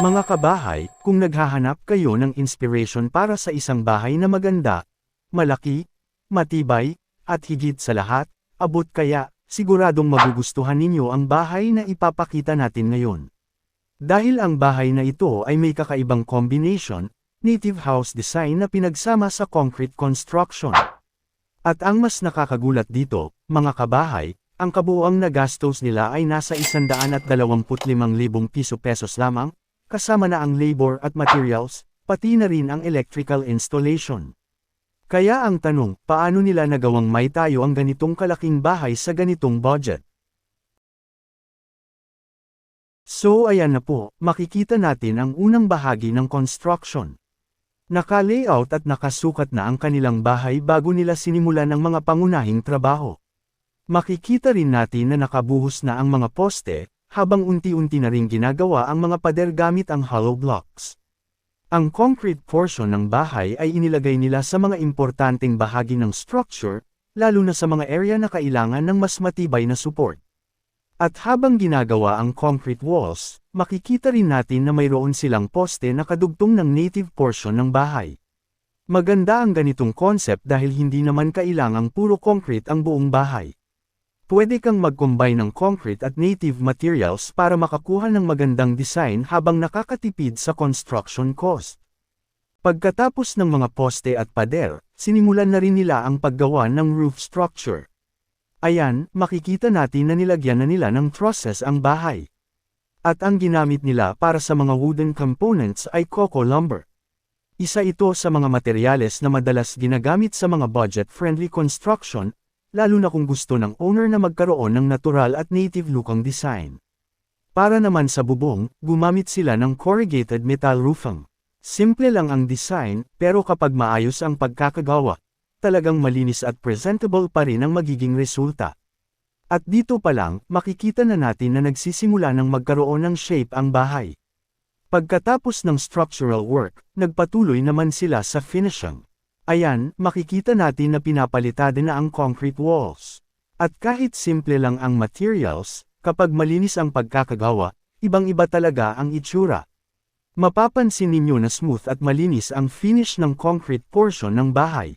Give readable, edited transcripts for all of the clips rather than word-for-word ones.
Mga kabahay, kung naghahanap kayo ng inspiration para sa isang bahay na maganda, malaki, matibay, at higit sa lahat, abot kaya, siguradong magugustuhan ninyo ang bahay na ipapakita natin ngayon. Dahil ang bahay na ito ay may kakaibang combination, native house design na pinagsama sa concrete construction. At ang mas nakakagulat dito, mga kabahay, ang kabuuang nagastos nila ay nasa 125,000 pesos lamang, kasama na ang labor at materials, pati na rin ang electrical installation. Kaya ang tanong, paano nila nagawang may tayo ang ganitong kalaking bahay sa ganitong budget? So ayan na po, makikita natin ang unang bahagi ng construction. Naka-layout at nakasukat na ang kanilang bahay bago nila sinimulan ang mga pangunahing trabaho. Makikita rin natin na nakabuhos na ang mga poste, habang unti-unti na rin ginagawa ang mga pader gamit ang hollow blocks. Ang concrete portion ng bahay ay inilagay nila sa mga importanteng bahagi ng structure, lalo na sa mga area na kailangan ng mas matibay na support. At habang ginagawa ang concrete walls, makikita rin natin na mayroon silang poste na kadugtong ng native portion ng bahay. Maganda ang ganitong concept dahil hindi naman kailangang puro concrete ang buong bahay. Pwede kang mag-combine ng concrete at native materials para makakuha ng magandang design habang nakakatipid sa construction cost. Pagkatapos ng mga poste at pader, sinimulan na rin nila ang paggawa ng roof structure. Ayan, makikita natin na nilagyan na nila ng trusses ang bahay. At ang ginamit nila para sa mga wooden components ay coco lumber. Isa ito sa mga materyales na madalas ginagamit sa mga budget-friendly construction, lalo na kung gusto ng owner na magkaroon ng natural at native look ang design. Para naman sa bubong, gumamit sila ng corrugated metal roofing. Simple lang ang design, pero kapag maayos ang pagkakagawa, talagang malinis at presentable pa rin ang magiging resulta. At dito pa lang, makikita na natin na nagsisimula ng magkaroon ng shape ang bahay. Pagkatapos ng structural work, nagpatuloy naman sila sa finishing. Ayan, makikita natin na pinapalitan na ang concrete walls. At kahit simple lang ang materials, kapag malinis ang pagkakagawa, ibang-iba talaga ang itsura. Mapapansin ninyo na smooth at malinis ang finish ng concrete portion ng bahay.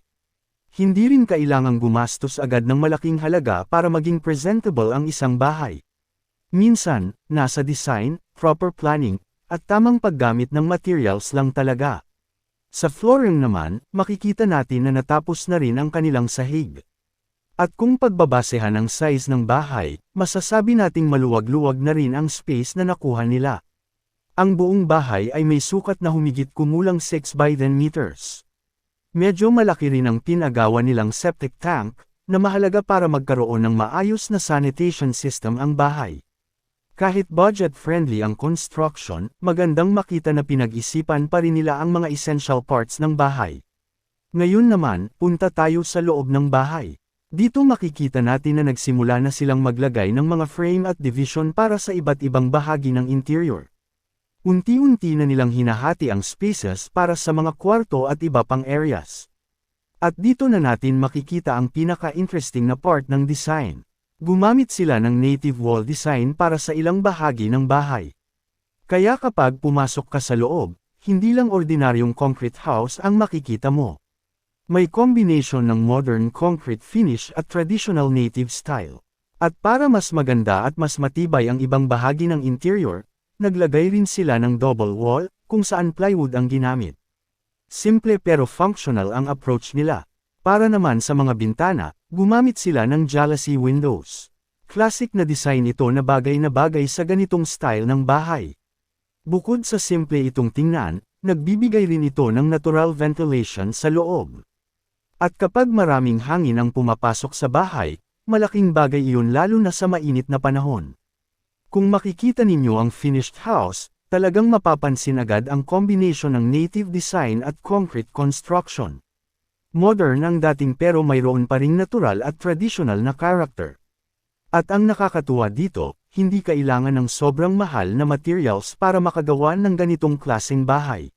Hindi rin kailangang gumastos agad ng malaking halaga para maging presentable ang isang bahay. Minsan, nasa design, proper planning, at tamang paggamit ng materials lang talaga. Sa flooring naman, makikita natin na natapos na rin ang kanilang sahig. At kung pagbabasehan ang size ng bahay, masasabi nating maluwag-luwag na rin ang space na nakuha nila. Ang buong bahay ay may sukat na humigit kumulang 6 by 10 meters. Medyo malaki rin ang pinagawa nilang septic tank, na mahalaga para magkaroon ng maayos na sanitation system ang bahay. Kahit budget-friendly ang construction, magandang makita na pinag-isipan pa rin nila ang mga essential parts ng bahay. Ngayon naman, punta tayo sa loob ng bahay. Dito makikita natin na nagsimula na silang maglagay ng mga frame at division para sa iba't ibang bahagi ng interior. Unti-unti na nilang hinahati ang spaces para sa mga kwarto at iba pang areas. At dito na natin makikita ang pinaka-interesting na part ng design. Gumamit sila ng native wall design para sa ilang bahagi ng bahay. Kaya kapag pumasok ka sa loob, hindi lang ordinaryong concrete house ang makikita mo. May combination ng modern concrete finish at traditional native style. At para mas maganda at mas matibay ang ibang bahagi ng interior, naglagay rin sila ng double wall, kung saan plywood ang ginamit. Simple pero functional ang approach nila. Para naman sa mga bintana, gumamit sila ng jalousie windows. Classic na design ito na bagay sa ganitong style ng bahay. Bukod sa simple itong tingnan, nagbibigay rin ito ng natural ventilation sa loob. At kapag maraming hangin ang pumapasok sa bahay, malaking bagay iyon lalo na sa mainit na panahon. Kung makikita ninyo ang finished house, talagang mapapansin agad ang combination ng native design at concrete construction. Modern ang dating pero mayroon pa ring natural at traditional na character. At ang nakakatuwa dito, hindi kailangan ng sobrang mahal na materials para makagawa ng ganitong klaseng bahay.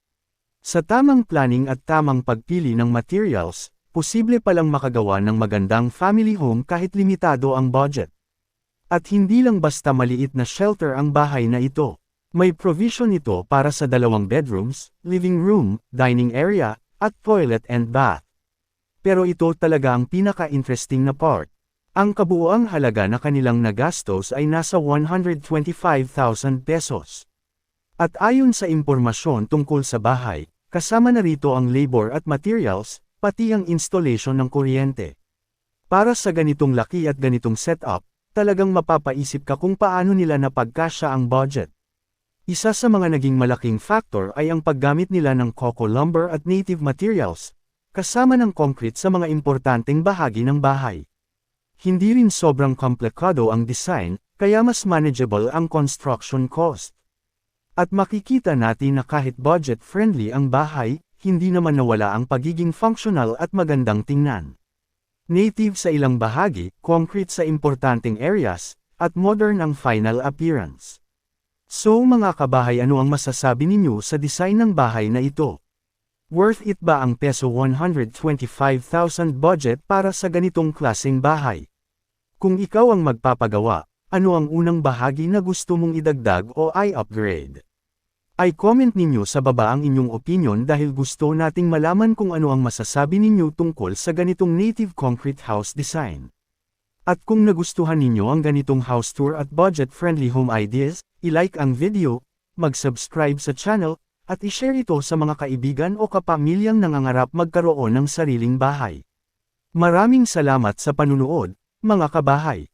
Sa tamang planning at tamang pagpili ng materials, posible palang makagawa ng magandang family home kahit limitado ang budget. At hindi lang basta maliit na shelter ang bahay na ito. May provision ito para sa 2 bedrooms, living room, dining area, at toilet and bath. Pero ito talaga ang pinaka-interesting na part. Ang kabuuang halaga na kanilang nagastos ay nasa 125,000 pesos. At ayon sa impormasyon tungkol sa bahay, kasama na rito ang labor at materials, pati ang installation ng kuryente. Para sa ganitong laki at ganitong setup, talagang mapapaisip ka kung paano nila napagkasya ang budget. Isa sa mga naging malaking factor ay ang paggamit nila ng coco lumber at native materials, kasama ng concrete sa mga importanteng bahagi ng bahay. Hindi rin sobrang komplikado ang design, kaya mas manageable ang construction cost. At makikita natin na kahit budget-friendly ang bahay, hindi naman nawala ang pagiging functional at magandang tingnan. Native sa ilang bahagi, concrete sa importanteng areas, at modern ang final appearance. So mga kabahay, ano ang masasabi ninyo sa design ng bahay na ito? Worth it ba ang peso 125,000 budget para sa ganitong klaseng bahay? Kung ikaw ang magpapagawa, ano ang unang bahagi na gusto mong idagdag o i-upgrade? I-comment ninyo sa baba ang inyong opinion dahil gusto nating malaman kung ano ang masasabi ninyo tungkol sa ganitong native concrete house design. At kung nagustuhan ninyo ang ganitong house tour at budget-friendly home ideas, i-like ang video, mag-subscribe sa channel, at i-share ito sa mga kaibigan o kapamilyang nangangarap magkaroon ng sariling bahay. Maraming salamat sa panunood, mga kabahay.